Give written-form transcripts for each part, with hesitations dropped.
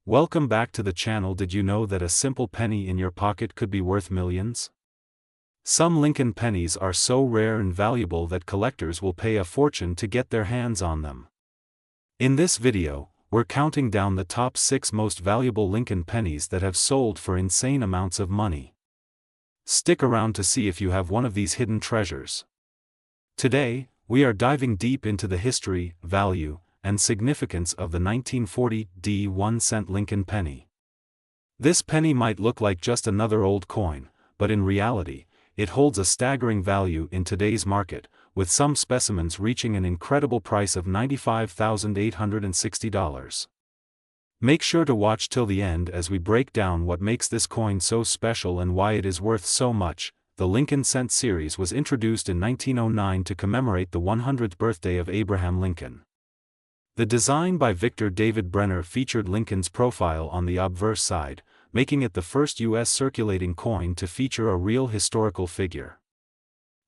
Welcome back to the channel. Did you know that a simple penny in your pocket could be worth millions? Some Lincoln pennies are so rare and valuable that collectors will pay a fortune to get their hands on them. In this video, we're counting down the top 6 most valuable Lincoln pennies that have sold for insane amounts of money. Stick around to see if you have one of these hidden treasures. Today, we are diving deep into the history, value, and significance of the 1940 1-cent Lincoln penny. This penny might look like just another old coin, but in reality, it holds a staggering value in today's market, with some specimens reaching an incredible price of $95,860. Make sure to watch till the end as we break down what makes this coin so special and why it is worth so much. The Lincoln Cent series was introduced in 1909 to commemorate the 100th birthday of Abraham Lincoln. The design by Victor David Brenner featured Lincoln's profile on the obverse side, making it the first U.S. circulating coin to feature a real historical figure.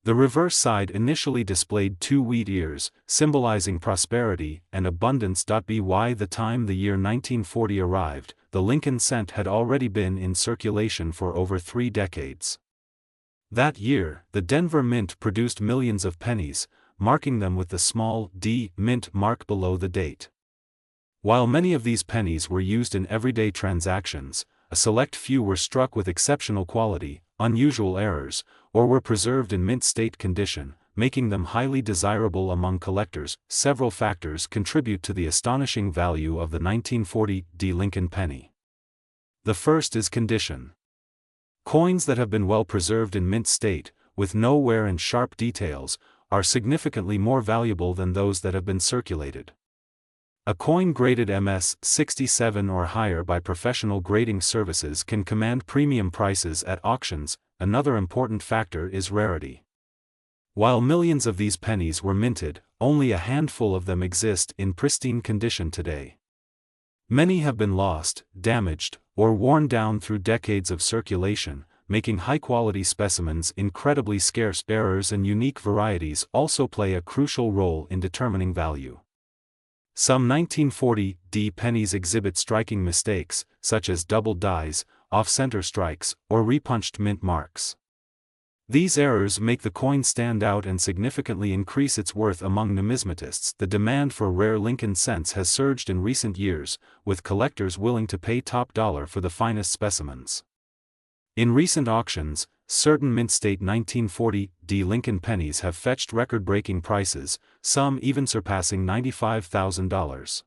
The reverse side initially displayed 2 wheat ears, symbolizing prosperity and abundance. By the time the year 1940 arrived, the Lincoln cent had already been in circulation for over 3 decades. That year, the Denver Mint produced millions of pennies, marking them with the small D mint mark below the date. While many of these pennies were used in everyday transactions, a select few were struck with exceptional quality, unusual errors, or were preserved in mint state condition, making them highly desirable among collectors. Several factors contribute to the astonishing value of the 1940 Lincoln penny. The first is condition. Coins that have been well preserved in mint state, with no wear and sharp details, are significantly more valuable than those that have been circulated. A coin graded MS 67 or higher by professional grading services can command premium prices at auctions. Another important factor is rarity. While millions of these pennies were minted, only a handful of them exist in pristine condition today. Many have been lost, damaged, or worn down through decades of circulation, making high-quality specimens incredibly scarce. Errors and unique varieties also play a crucial role in determining value. Some 1940 pennies exhibit striking mistakes, such as doubled dies, off-center strikes, or repunched mint marks. These errors make the coin stand out and significantly increase its worth among numismatists. The demand for rare Lincoln cents has surged in recent years, with collectors willing to pay top dollar for the finest specimens. In recent auctions, certain mint-state 1940 Lincoln pennies have fetched record-breaking prices, some even surpassing $95,000.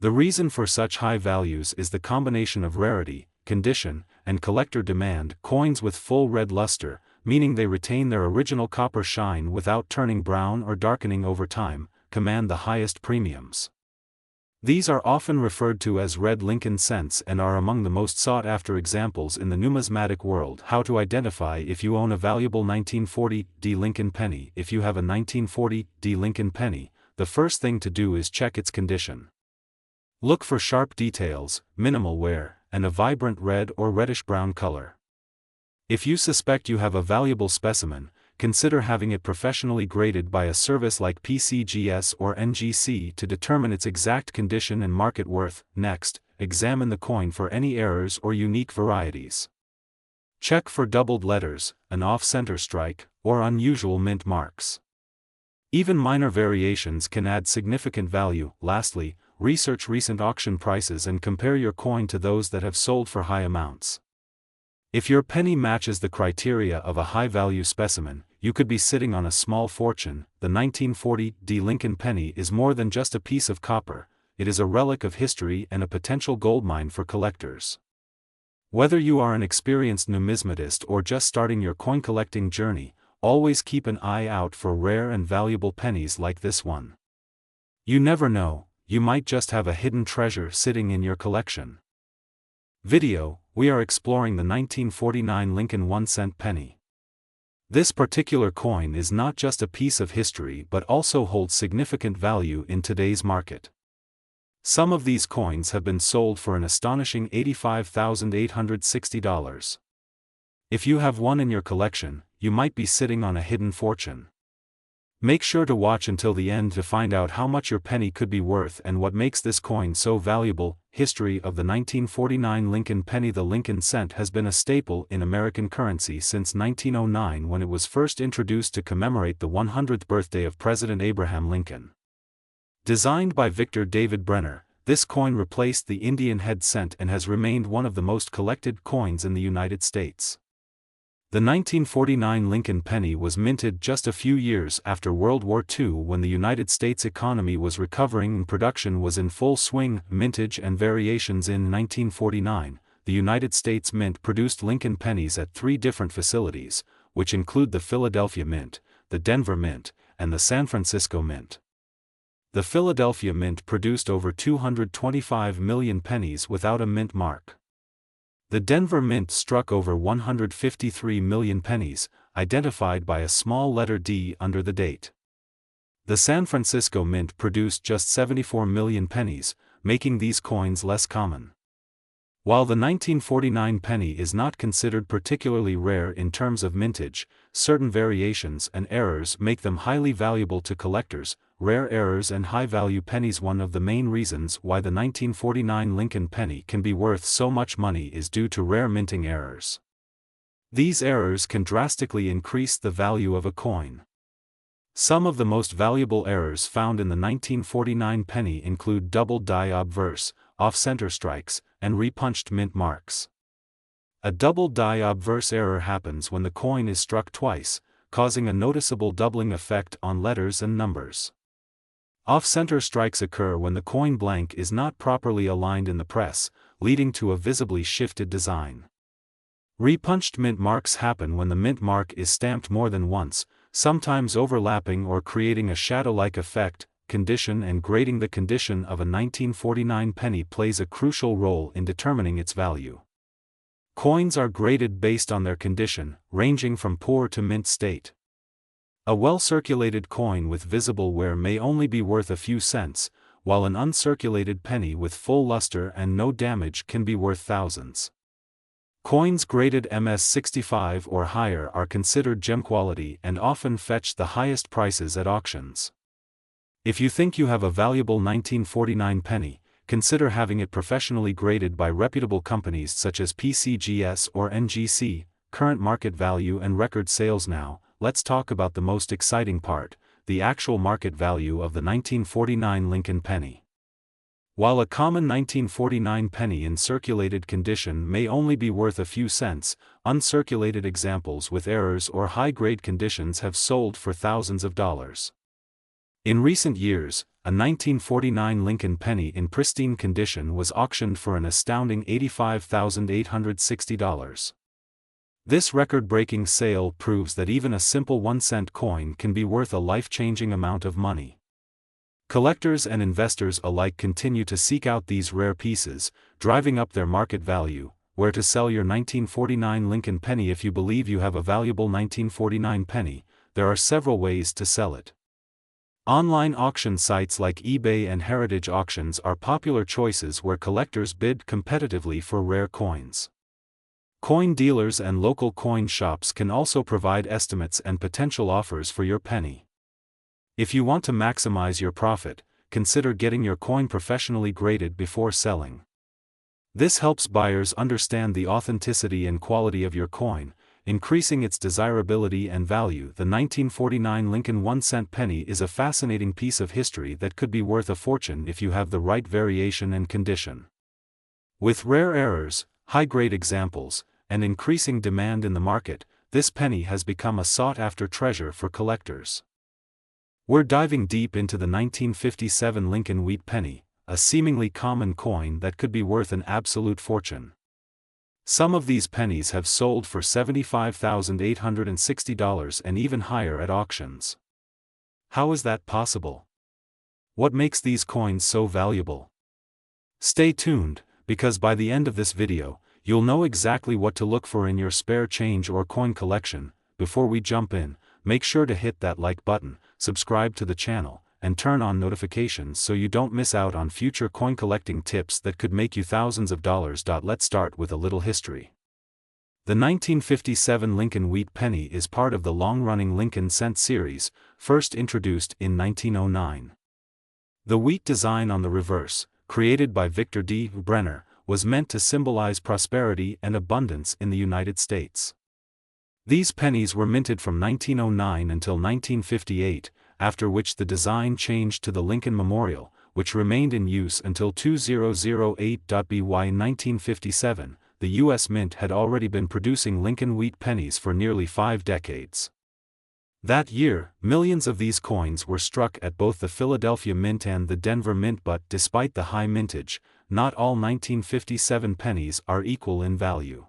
The reason for such high values is the combination of rarity, condition, and collector demand. Coins with full red luster, meaning they retain their original copper shine without turning brown or darkening over time, command the highest premiums. These are often referred to as red Lincoln cents and are among the most sought-after examples in the numismatic world. How to identify if you own a valuable 1940 Lincoln penny. If you have a 1940 Lincoln penny, the first thing to do is check its condition. Look for sharp details, minimal wear, and a vibrant red or reddish-brown color. If you suspect you have a valuable specimen, consider having it professionally graded by a service like PCGS or NGC to determine its exact condition and market worth. Next, examine the coin for any errors or unique varieties. Check for doubled letters, an off-center strike, or unusual mint marks. Even minor variations can add significant value. Lastly, research recent auction prices and compare your coin to those that have sold for high amounts. If your penny matches the criteria of a high-value specimen, you could be sitting on a small fortune. The 1940 Lincoln penny is more than just a piece of copper, it is a relic of history and a potential goldmine for collectors. Whether you are an experienced numismatist or just starting your coin collecting journey, always keep an eye out for rare and valuable pennies like this one. You never know, you might just have a hidden treasure sitting in your collection. Video, we are exploring the 1949 Lincoln 1-cent penny. This particular coin is not just a piece of history but also holds significant value in today's market. Some of these coins have been sold for an astonishing $85,860. If you have one in your collection, you might be sitting on a hidden fortune. Make sure to watch until the end to find out how much your penny could be worth and what makes this coin so valuable. History of the 1949 Lincoln penny. The Lincoln cent has been a staple in American currency since 1909, when it was first introduced to commemorate the 100th birthday of President Abraham Lincoln. Designed by Victor David Brenner, this coin replaced the Indian head cent and has remained one of the most collected coins in the United States. The 1949 Lincoln penny was minted just a few years after World War II, when the United States economy was recovering and production was in full swing. Mintage and variations. In 1949, the United States Mint produced Lincoln pennies at 3 different facilities, which include the Philadelphia Mint, the Denver Mint, and the San Francisco Mint. The Philadelphia Mint produced over 225 million pennies without a mint mark. The Denver Mint struck over 153 million pennies, identified by a small letter D under the date. The San Francisco Mint produced just 74 million pennies, making these coins less common. While the 1949 penny is not considered particularly rare in terms of mintage, certain variations and errors make them highly valuable to collectors. Rare errors and high-value pennies. One of the main reasons why the 1949 Lincoln penny can be worth so much money is due to rare minting errors. These errors can drastically increase the value of a coin. Some of the most valuable errors found in the 1949 penny include double die obverse, off-center strikes, and repunched mint marks. A double die obverse error happens when the coin is struck twice, causing a noticeable doubling effect on letters and numbers. Off-center strikes occur when the coin blank is not properly aligned in the press, leading to a visibly shifted design. Repunched mint marks happen when the mint mark is stamped more than once, sometimes overlapping or creating a shadow-like effect. Condition and grading. The condition of a 1949 penny plays a crucial role in determining its value. Coins are graded based on their condition, ranging from poor to mint state. A well-circulated coin with visible wear may only be worth a few cents, while an uncirculated penny with full luster and no damage can be worth thousands. Coins graded MS-65 or higher are considered gem quality and often fetch the highest prices at auctions. If you think you have a valuable 1949 penny, consider having it professionally graded by reputable companies such as PCGS or NGC. Current market value and record sales. Now, let's talk about the most exciting part, the actual market value of the 1949 Lincoln penny. While a common 1949 penny in circulated condition may only be worth a few cents, uncirculated examples with errors or high-grade conditions have sold for thousands of dollars. In recent years, a 1949 Lincoln penny in pristine condition was auctioned for an astounding $85,860. This record-breaking sale proves that even a simple 1-cent coin can be worth a life-changing amount of money. Collectors and investors alike continue to seek out these rare pieces, driving up their market value. Where to sell your 1949 Lincoln penny? If you believe you have a valuable 1949 penny, there are several ways to sell it. Online auction sites like eBay and Heritage Auctions are popular choices where collectors bid competitively for rare coins. Coin dealers and local coin shops can also provide estimates and potential offers for your penny. If you want to maximize your profit, consider getting your coin professionally graded before selling. This helps buyers understand the authenticity and quality of your coin, increasing its desirability and value. The 1949 Lincoln 1-cent penny is a fascinating piece of history that could be worth a fortune if you have the right variation and condition. With rare errors, high-grade examples, and increasing demand in the market, this penny has become a sought-after treasure for collectors. We're diving deep into the 1957 Lincoln wheat penny, a seemingly common coin that could be worth an absolute fortune. Some of these pennies have sold for $75,860 and even higher at auctions. How is that possible? What makes these coins so valuable? Stay tuned, because by the end of this video, you'll know exactly what to look for in your spare change or coin collection. Before we jump in, make sure to hit that like button, subscribe to the channel, and turn on notifications so you don't miss out on future coin collecting tips that could make you thousands of dollars. Let's start with a little history. The 1957 Lincoln Wheat Penny is part of the long-running Lincoln Cent series, first introduced in 1909. The wheat design on the reverse, created by Victor D. Brenner, was meant to symbolize prosperity and abundance in the United States. These pennies were minted from 1909 until 1958, after which the design changed to the Lincoln Memorial, which remained in use until 2008. By 1957, the U.S. Mint had already been producing Lincoln Wheat pennies for nearly 5 decades. That year, millions of these coins were struck at both the Philadelphia Mint and the Denver Mint, but despite the high mintage, not all 1957 pennies are equal in value.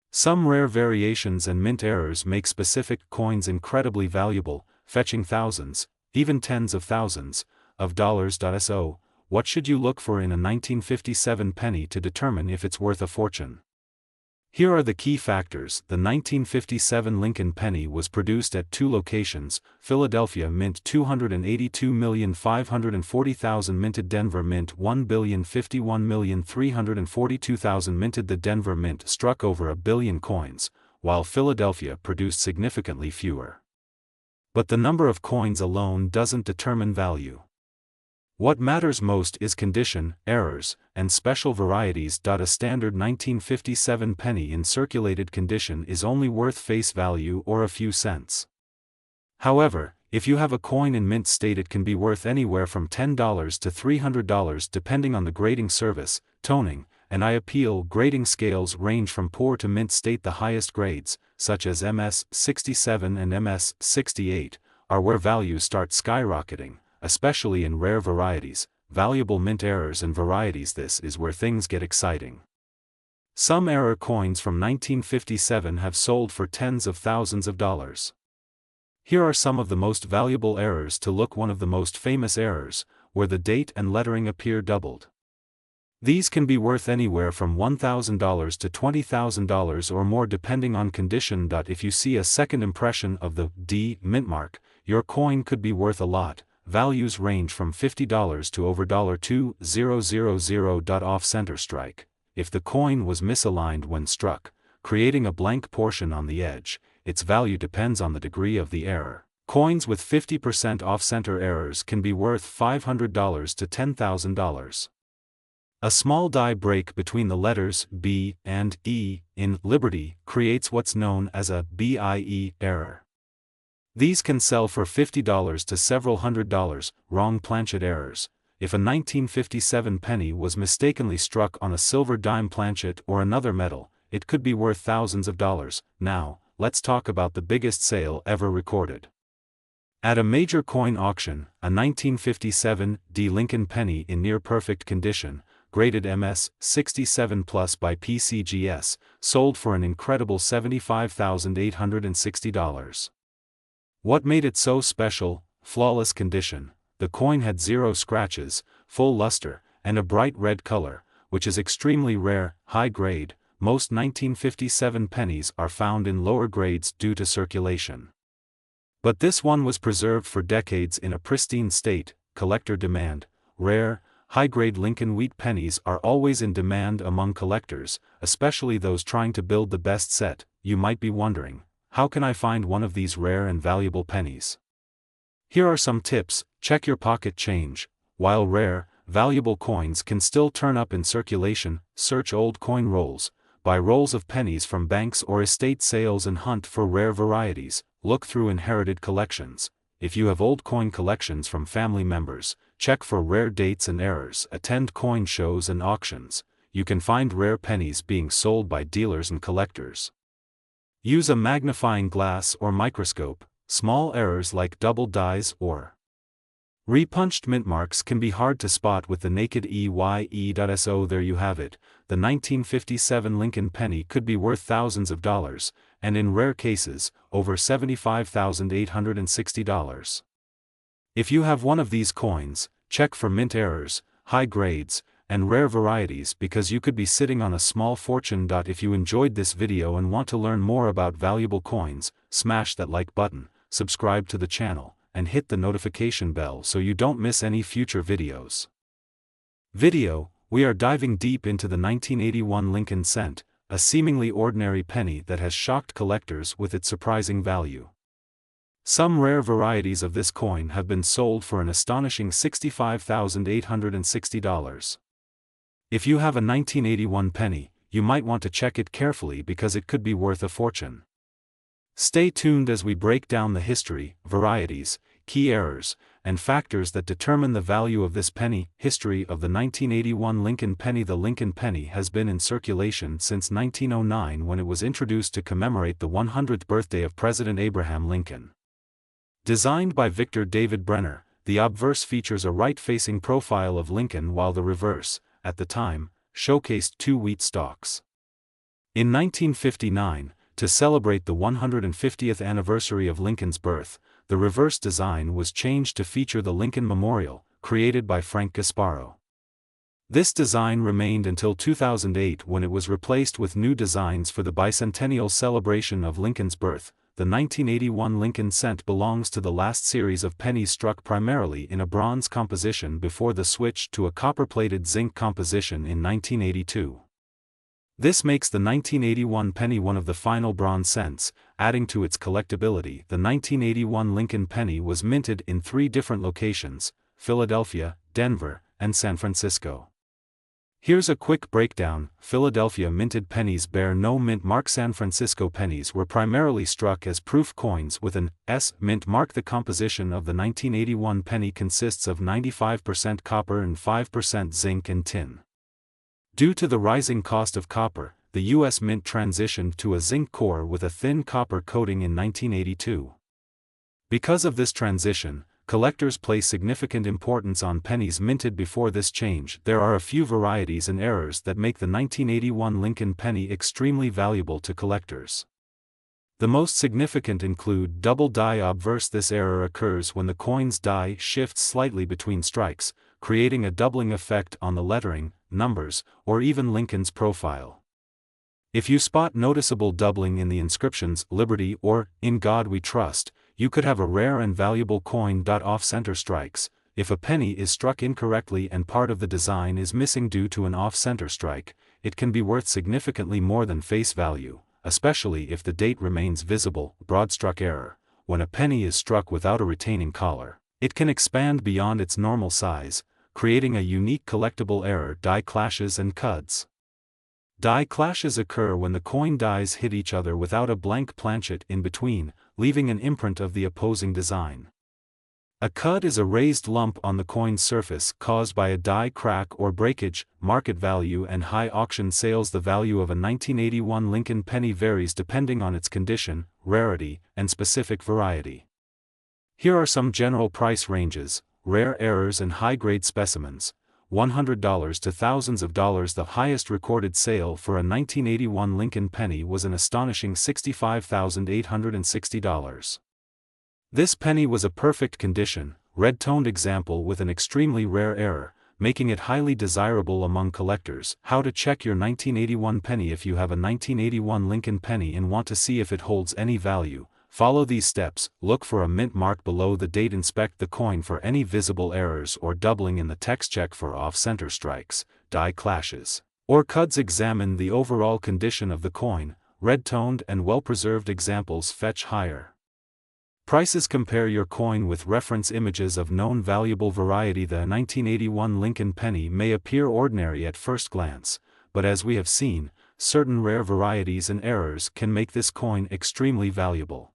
Some rare variations and mint errors make specific coins incredibly valuable, fetching thousands, even tens of thousands, of dollars. So, what should you look for in a 1957 penny to determine if it's worth a fortune? Here are the key factors. The 1957 Lincoln penny was produced at 2 locations: Philadelphia Mint 282,540,000 minted, Denver Mint 1,051,342,000 minted. The Denver Mint struck over 1 billion coins, while Philadelphia produced significantly fewer. But the number of coins alone doesn't determine value. What matters most is condition, errors, and special varieties. A standard 1957 penny in circulated condition is only worth face value or a few cents. However, if you have a coin in mint state, it can be worth anywhere from $10 to $300 depending on the grading service, toning, and appeal. Grading scales range from poor to mint state. The highest grades, such as MS 67 and MS 68, are where values start skyrocketing, especially in rare varieties, valuable mint errors and varieties. This is where things get exciting. Some error coins from 1957 have sold for tens of thousands of dollars. Here are some of the most valuable errors to look. One of the most famous errors, where the date and lettering appear doubled. These can be worth anywhere from $1,000 to $20,000 or more depending on condition. If you see a second impression of the D mint mark, your coin could be worth a lot. Values range from $50 to over $2,000. Off-center strike. If the coin was misaligned when struck, creating a blank portion on the edge, its value depends on the degree of the error. Coins with 50% off-center errors can be worth $500 to $10,000. A small die break between the letters B and E in Liberty creates what's known as a BIE error. These can sell for $50 to several $100. Wrong planchet errors. If a 1957 penny was mistakenly struck on a silver dime planchet or another metal, it could be worth thousands of dollars. Now, let's talk about the biggest sale ever recorded. At a major coin auction, a 1957 D Lincoln penny in near-perfect condition, graded MS 67 Plus by PCGS, sold for an incredible $75,860. What made it so special? Flawless condition. The coin had 0 scratches, full luster, and a bright red color, which is extremely rare. High grade. Most 1957 pennies are found in lower grades due to circulation. But this one was preserved for decades in a pristine state. Collector demand. Rare, high-grade Lincoln Wheat pennies are always in demand among collectors, especially those trying to build the best set. You might be wondering, how can I find one of these rare and valuable pennies? Here are some tips. Check your pocket change. While rare, valuable coins can still turn up in circulation, search old coin rolls, buy rolls of pennies from banks or estate sales, and hunt for rare varieties. Look through inherited collections. If you have old coin collections from family members, check for rare dates and errors. Attend coin shows and auctions. You can find rare pennies being sold by dealers and collectors. Use a magnifying glass or microscope. Small errors like double dies or repunched mint marks can be hard to spot with the naked eye. So there you have it. The 1957 Lincoln penny could be worth thousands of dollars, and in rare cases, over $75,860. If you have one of these coins, check for mint errors, high grades, and rare varieties, because you could be sitting on a small fortune. If you enjoyed this video and want to learn more about valuable coins, smash that like button, subscribe to the channel, and hit the notification bell so you don't miss any future videos. We are diving deep into the 1981 Lincoln Cent, a seemingly ordinary penny that has shocked collectors with its surprising value. Some rare varieties of this coin have been sold for an astonishing $65,860. If you have a 1981 penny, you might want to check it carefully because it could be worth a fortune. Stay tuned as we break down the history, varieties, key errors, and factors that determine the value of this penny. History of the 1981 Lincoln penny. The Lincoln penny has been in circulation since 1909 when it was introduced to commemorate the 100th birthday of President Abraham Lincoln. Designed by Victor David Brenner, the obverse features a right-facing profile of Lincoln while the reverse, at the time, showcased 2 wheat stalks. In 1959, to celebrate the 150th anniversary of Lincoln's birth, the reverse design was changed to feature the Lincoln Memorial, created by Frank Gasparo. This design remained until 2008 when it was replaced with new designs for the bicentennial celebration of Lincoln's birth. The 1981 Lincoln cent belongs to the last series of pennies struck primarily in a bronze composition before the switch to a copper-plated zinc composition in 1982. This makes the 1981 penny one of the final bronze cents, adding to its collectability. The 1981 Lincoln penny was minted in 3 different locations: Philadelphia, Denver, and San Francisco. Here's a quick breakdown. Philadelphia minted pennies bear no mint mark. San Francisco pennies were primarily struck as proof coins with an S mint mark. The composition of the 1981 penny consists of 95% copper and 5% zinc and tin. Due to the rising cost of copper, the U.S. Mint transitioned to a zinc core with a thin copper coating in 1982. Because of this transition, collectors place significant importance on pennies minted before this change. There are a few varieties and errors that make the 1981 Lincoln penny extremely valuable to collectors. The most significant include double die obverse. This error occurs when the coin's die shifts slightly between strikes, creating a doubling effect on the lettering, numbers, or even Lincoln's profile. If you spot noticeable doubling in the inscriptions "Liberty" or "In God We Trust," you could have a rare and valuable coin. Off-center strikes. If a penny is struck incorrectly and part of the design is missing due to an off-center strike, it can be worth significantly more than face value, especially if the date remains visible. Broad-struck error. When a penny is struck without a retaining collar, it can expand beyond its normal size, creating a unique collectible error. Die clashes and cuds. Die clashes occur when the coin dies hit each other without a blank planchet in between, leaving an imprint of the opposing design. A cud is a raised lump on the coin's surface caused by a die crack or breakage. Market value and high auction sales. The value of a 1981 Lincoln penny varies depending on its condition, rarity, and specific variety. Here are some general price ranges: rare errors and high-grade specimens, $100 to thousands of dollars. The highest recorded sale for a 1981 Lincoln penny was an astonishing $65,860. This penny was a perfect condition, red-toned example with an extremely rare error, making it highly desirable among collectors. How to check your 1981 penny. If you have a 1981 Lincoln penny and want to see if it holds any value, follow these steps. Look for a mint mark below the date. Inspect the coin for any visible errors or doubling in the text. Check for off-center strikes, die clashes, or cuds. Examine the overall condition of the coin. Red-toned and well-preserved examples fetch higher prices. Compare your coin with reference images of known valuable variety. The 1981 Lincoln penny may appear ordinary at first glance, but as we have seen, certain rare varieties and errors can make this coin extremely valuable.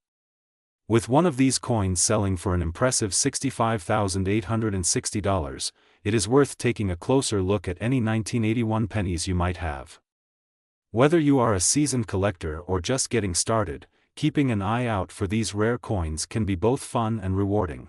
With one of these coins selling for an impressive $65,860, it is worth taking a closer look at any 1981 pennies you might have. Whether you are a seasoned collector or just getting started, keeping an eye out for these rare coins can be both fun and rewarding.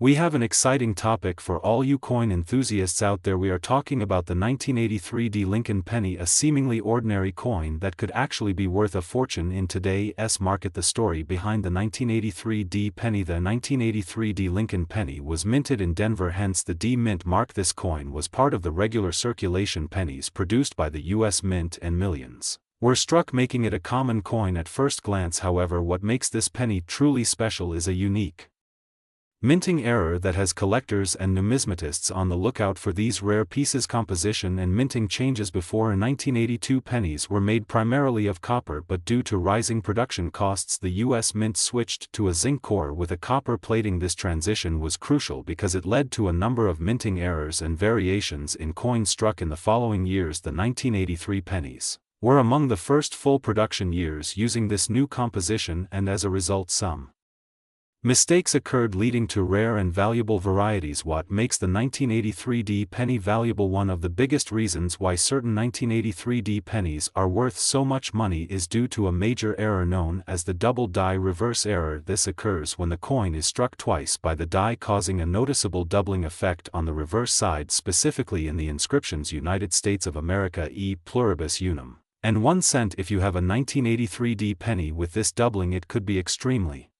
We have an exciting topic for all you coin enthusiasts out there. We are talking about the 1983 Lincoln penny, a seemingly ordinary coin that could actually be worth a fortune in today's market. The story behind the 1983 penny. The 1983 Lincoln penny was minted in Denver, hence the D mint mark. This coin was part of the regular circulation pennies produced by the U.S. Mint, and millions were struck, making it a common coin at first glance. However, what makes this penny truly special is a unique Minting error that has collectors and numismatists on the lookout for these rare pieces. Composition and minting changes. Before in 1982 pennies were made primarily of copper, but due to rising production costs the U.S. Mint switched to a zinc core with a copper plating. This transition was crucial because it led to a number of minting errors and variations in coins struck in the following years. The 1983 pennies were among the first full production years using this new composition, and as a result some mistakes occurred leading to rare and valuable varieties. What makes the 1983D penny valuable? One of the biggest reasons why certain 1983D pennies are worth so much money is due to a major error known as the double die reverse error. This occurs when the coin is struck twice by the die, causing a noticeable doubling effect on the reverse side, specifically in the inscriptions United States of America e pluribus unum, and 1 cent. If you have a 1983D penny with this doubling, it could be extremely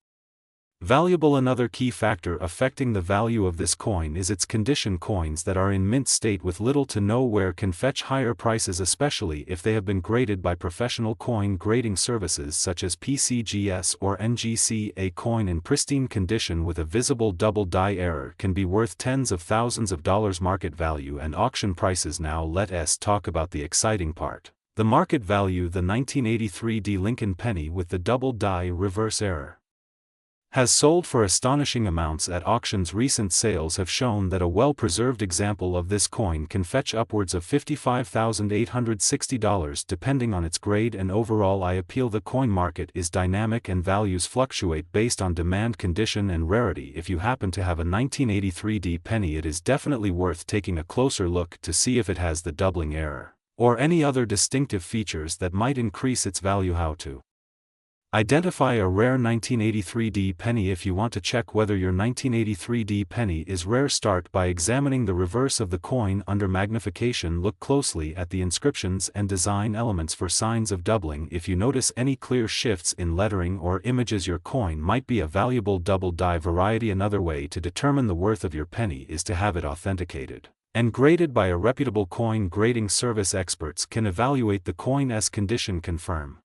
valuable. Another key factor affecting the value of this coin is its condition. Coins that are in mint state with little to no wear can fetch higher prices, especially if they have been graded by professional coin grading services such as PCGS or NGC. A coin in pristine condition with a visible double die error can be worth tens of thousands of dollars. Market value and auction prices. Now let us talk about the exciting part: the market value. The 1983D Lincoln penny with the double die reverse error has sold for astonishing amounts at auctions. Recent sales have shown that a well-preserved example of this coin can fetch upwards of $55,860 depending on its grade and overall appeal. The coin market is dynamic and values fluctuate based on demand, condition and rarity. If you happen to have a 1983D penny, it is definitely worth taking a closer look to see if it has the doubling error or any other distinctive features that might increase its value. How to identify a rare 1983D penny. If you want to check whether your 1983D penny is rare, start by examining the reverse of the coin under magnification. Look closely at the inscriptions and design elements for signs of doubling. If you notice any clear shifts in lettering or images, your coin might be a valuable double die variety. Another way to determine the worth of your penny is to have it authenticated and graded by a reputable coin grading service. Experts can evaluate the coin's condition, confirm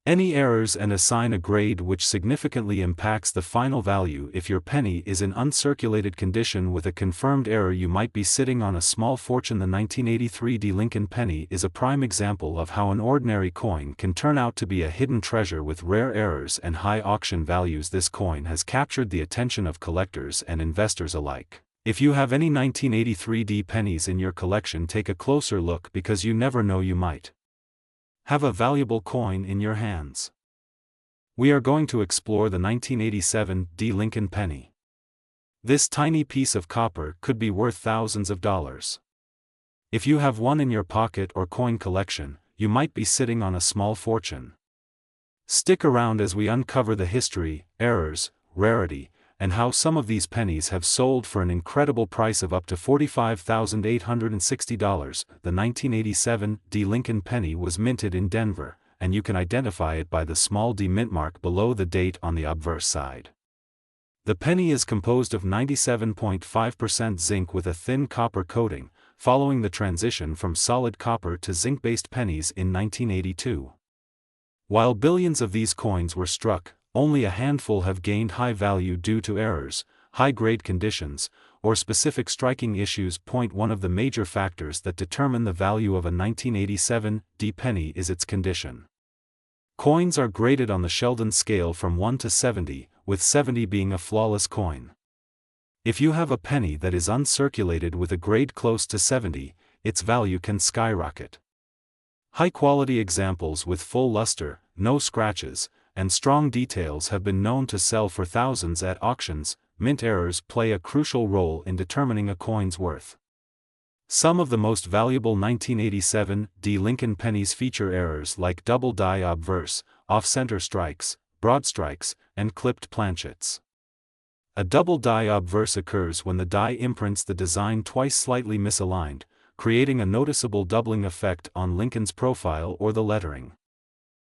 any errors and assign a grade which significantly impacts the final value. If your penny is in uncirculated condition with a confirmed error, you might be sitting on a small fortune. The 1983D Lincoln penny is a prime example of how an ordinary coin can turn out to be a hidden treasure with rare errors and high auction values. This coin has captured the attention of collectors and investors alike. If you have any 1983D pennies in your collection, take a closer look because you never know, you might have a valuable coin in your hands. We are going to explore the 1987D Lincoln penny. This tiny piece of copper could be worth thousands of dollars. If you have one in your pocket or coin collection, you might be sitting on a small fortune. Stick around as we uncover the history, errors, rarity, and how some of these pennies have sold for an incredible price of up to $45,860. The 1987D Lincoln penny was minted in Denver, and you can identify it by the small D mint mark below the date on the obverse side. The penny is composed of 97.5% zinc with a thin copper coating, following the transition from solid copper to zinc-based pennies in 1982. While billions of these coins were struck, only a handful have gained high value due to errors, high-grade conditions, or specific striking issues. One of the major factors that determine the value of a 1987D penny is its condition. Coins are graded on the Sheldon scale from 1 to 70, with 70 being a flawless coin. If you have a penny that is uncirculated with a grade close to 70, its value can skyrocket. High-quality examples with full luster, no scratches, and strong details have been known to sell for thousands at auctions. Mint errors play a crucial role in determining a coin's worth. Some of the most valuable 1987D Lincoln pennies feature errors like double die obverse, off-center strikes, broad strikes, and clipped planchets. A double die obverse occurs when the die imprints the design twice slightly misaligned, creating a noticeable doubling effect on Lincoln's profile or the lettering.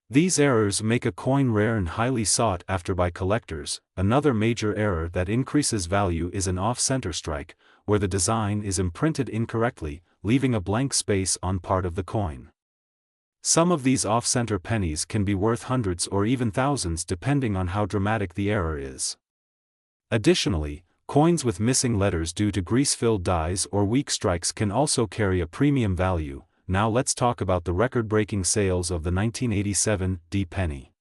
These errors make a coin rare and highly sought after by collectors. Another major error that increases value is an off-center strike, where the design is imprinted incorrectly, leaving a blank space on part of the coin. Some of these off-center pennies can be worth hundreds or even thousands depending on how dramatic the error is. Additionally, coins with missing letters due to grease-filled dies or weak strikes can also carry a premium value. Now let's talk about the record-breaking sales of the 1987 D penny.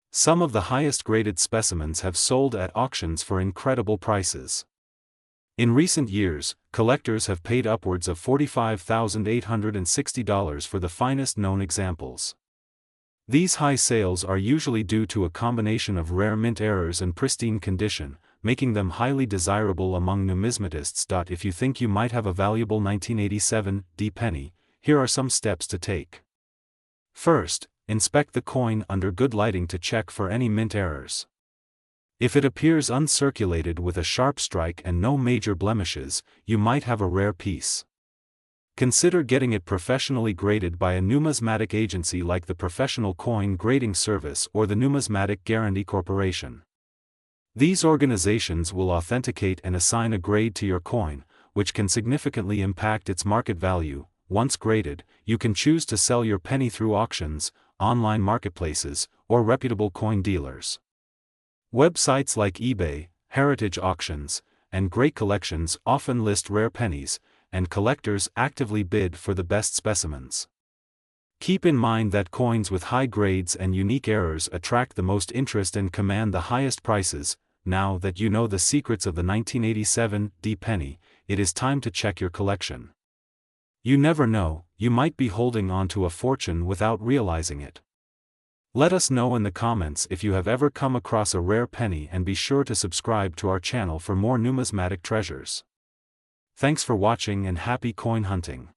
Some of the highest graded specimens have sold at auctions for incredible prices. In recent years, collectors have paid upwards of $45,860 for the finest known examples. These high sales are usually due to a combination of rare mint errors and pristine condition, making them highly desirable among numismatists. If you think you might have a valuable 1987 D penny, here are some steps to take. First, inspect the coin under good lighting to check for any mint errors. If it appears uncirculated with a sharp strike and no major blemishes, you might have a rare piece. Consider getting it professionally graded by a numismatic agency like the Professional Coin Grading Service or the Numismatic Guarantee Corporation. These organizations will authenticate and assign a grade to your coin, which can significantly impact its market value. Once graded, you can choose to sell your penny through auctions, online marketplaces, or reputable coin dealers. Websites like eBay, Heritage Auctions, and Great Collections often list rare pennies, and collectors actively bid for the best specimens. Keep in mind that coins with high grades and unique errors attract the most interest and command the highest prices. Now that you know the secrets of the 1987 D penny, it is time to check your collection. You never know, you might be holding on to a fortune without realizing it. Let us know in the comments if you have ever come across a rare penny, and be sure to subscribe to our channel for more numismatic treasures. Thanks for watching and happy coin hunting.